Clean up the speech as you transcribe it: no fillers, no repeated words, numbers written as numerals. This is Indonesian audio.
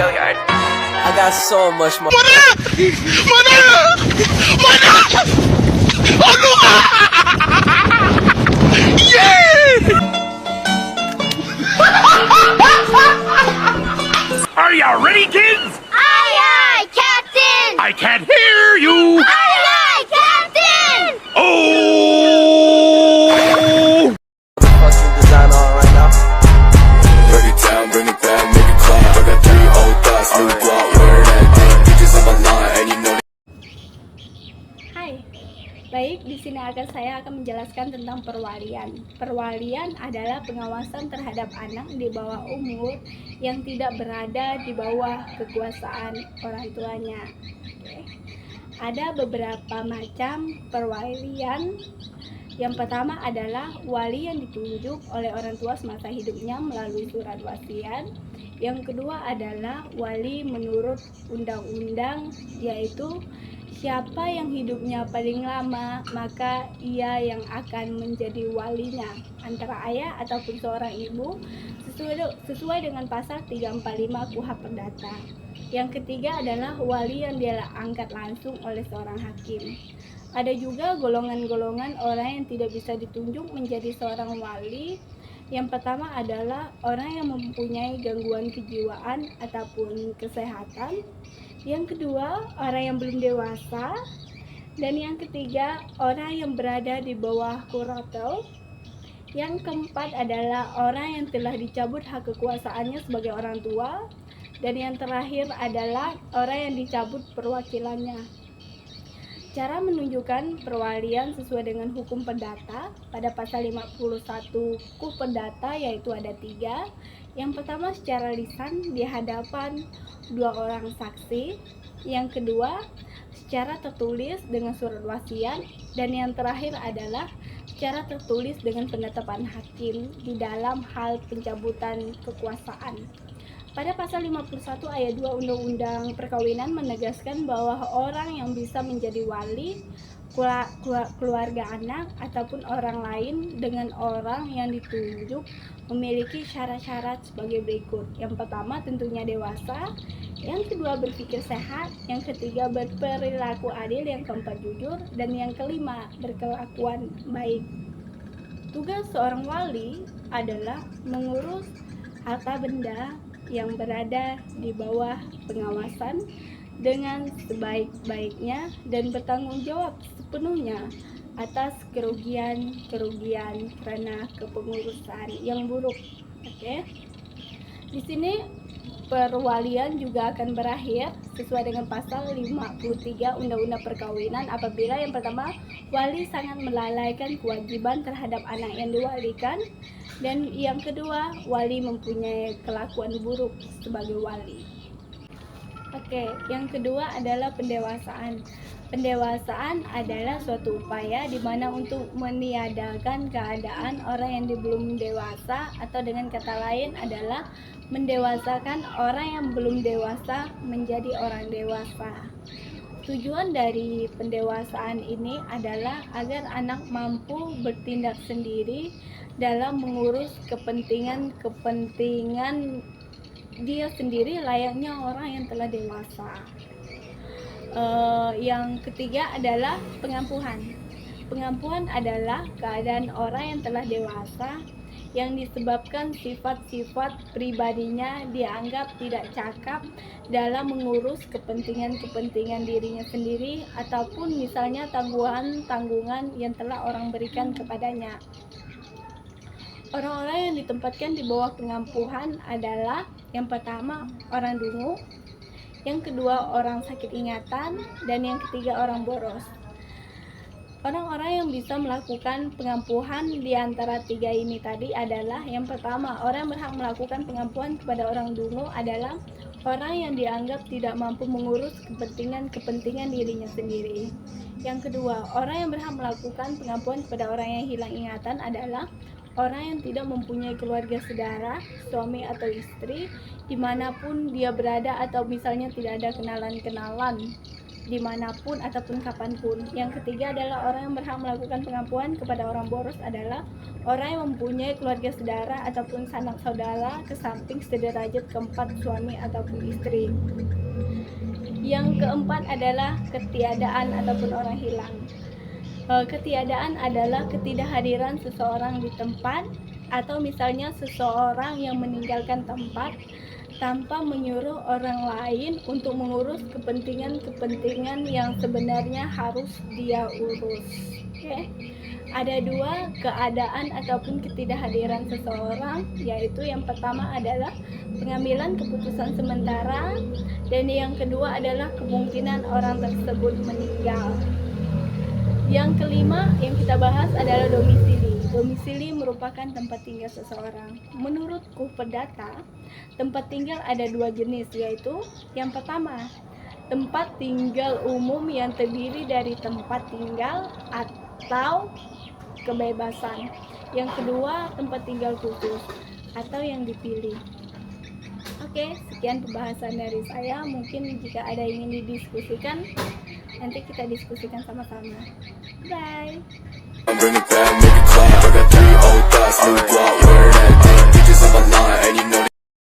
I got so much more. Are you ready, kids? Aye, aye, Captain! I can't hear you. Aye, aye, Captain! Oh! Fucking design on right now. Break it down, bring it back, make it clap. I got 3 old thoughts, new block, where that thing. Bitches on my line, and you know. Hai, baik, di sini saya akan menjelaskan tentang perwalian. Perwalian adalah pengawasan terhadap anak di bawah umur yang tidak berada di bawah kekuasaan orang tuanya. Oke. Ada beberapa macam perwalian. Yang pertama adalah wali yang ditunjuk oleh orang tua semasa hidupnya melalui surat wasiat. Yang kedua adalah wali menurut undang-undang, yaitu siapa yang hidupnya paling lama maka ia yang akan menjadi walinya, antara ayah ataupun seorang ibu, sesuai dengan pasal 345 KUHP Perdata. Yang ketiga adalah wali yang dia angkat langsung oleh seorang hakim. Ada juga golongan-golongan orang yang tidak bisa ditunjuk menjadi seorang wali. Yang pertama adalah orang yang mempunyai gangguan kejiwaan ataupun kesehatan. Yang kedua, orang yang belum dewasa. Dan yang ketiga, orang yang berada di bawah kuratel. Yang keempat adalah orang yang telah dicabut hak kekuasaannya sebagai orang tua. Dan yang terakhir adalah orang yang dicabut perwakilannya. Cara menunjukkan perwalian sesuai dengan hukum perdata pada pasal 51 KUHP Perdata, yaitu ada 3. Yang pertama secara lisan di hadapan 2 orang saksi. Yang kedua secara tertulis dengan surat wasiat. Dan yang terakhir adalah secara tertulis dengan penetapan hakim di dalam hal pencabutan kekuasaan. Pada pasal 51 ayat 2 Undang-Undang Perkawinan menegaskan bahwa orang yang bisa menjadi wali, keluarga anak, ataupun orang lain dengan orang yang ditunjuk memiliki syarat-syarat sebagai berikut. Yang pertama tentunya dewasa, yang kedua berpikir sehat, yang ketiga berperilaku adil, yang keempat jujur, dan yang kelima berkelakuan baik. Tugas seorang wali adalah mengurus harta benda yang berada di bawah pengawasan dengan sebaik-baiknya dan bertanggung jawab sepenuhnya atas kerugian karena kepengurusan yang buruk. Oke. Di sini perwalian juga akan berakhir sesuai dengan pasal 53 Undang-Undang Perkawinan apabila yang pertama, wali sangat melalaikan kewajiban terhadap anak yang diwalikan, dan yang kedua, wali mempunyai kelakuan buruk sebagai wali. Oke, yang kedua adalah pendewasaan. Pendewasaan adalah suatu upaya di mana untuk meniadakan keadaan orang yang belum dewasa, atau dengan kata lain adalah mendewasakan orang yang belum dewasa menjadi orang dewasa. Tujuan dari pendewasaan ini adalah agar anak mampu bertindak sendiri dalam mengurus kepentingan dia sendiri layaknya orang yang telah dewasa. Yang ketiga adalah pengampuhan. Pengampuhan adalah keadaan orang yang telah dewasa yang disebabkan sifat-sifat pribadinya dianggap tidak cakap dalam mengurus kepentingan dirinya sendiri, ataupun misalnya tanggungan yang telah orang berikan kepadanya. Orang-orang yang ditempatkan di bawah pengampuhan adalah yang pertama orang dungu, yang kedua orang sakit ingatan, dan yang ketiga orang boros. Orang-orang yang bisa melakukan pengampuhan di antara 3 ini tadi adalah yang pertama, orang yang berhak melakukan pengampuhan kepada orang dungu adalah orang yang dianggap tidak mampu mengurus kepentingan dirinya sendiri. Yang kedua, orang yang berhak melakukan pengampuhan kepada orang yang hilang ingatan adalah orang yang tidak mempunyai keluarga saudara, suami atau istri, dimanapun dia berada, atau misalnya tidak ada kenalan-kenalan dimanapun ataupun kapanpun. Yang ketiga adalah orang yang berhak melakukan pengampuan kepada orang boros adalah orang yang mempunyai keluarga saudara ataupun sanak saudara ke samping sederajat keempat suami ataupun istri. Yang keempat adalah ketiadaan ataupun orang hilang. Ketiadaan adalah ketidakhadiran seseorang di tempat, atau misalnya seseorang yang meninggalkan tempat tanpa menyuruh orang lain untuk mengurus kepentingan yang sebenarnya harus dia urus. Oke. Ada dua keadaan ataupun ketidakhadiran seseorang, yaitu yang pertama adalah pengambilan keputusan sementara, dan yang kedua adalah kemungkinan orang tersebut meninggal. Yang kelima yang kita bahas adalah domisili. Domisili merupakan tempat tinggal seseorang. Menurut Perdata, tempat tinggal ada dua jenis, yaitu yang pertama, tempat tinggal umum yang terdiri dari tempat tinggal atau kebebasan. Yang kedua, tempat tinggal khusus atau yang dipilih. Oke, sekian pembahasan dari saya. Mungkin jika ada yang ingin didiskusikan, nanti kita diskusikan sama-sama. Bye. Bring it back,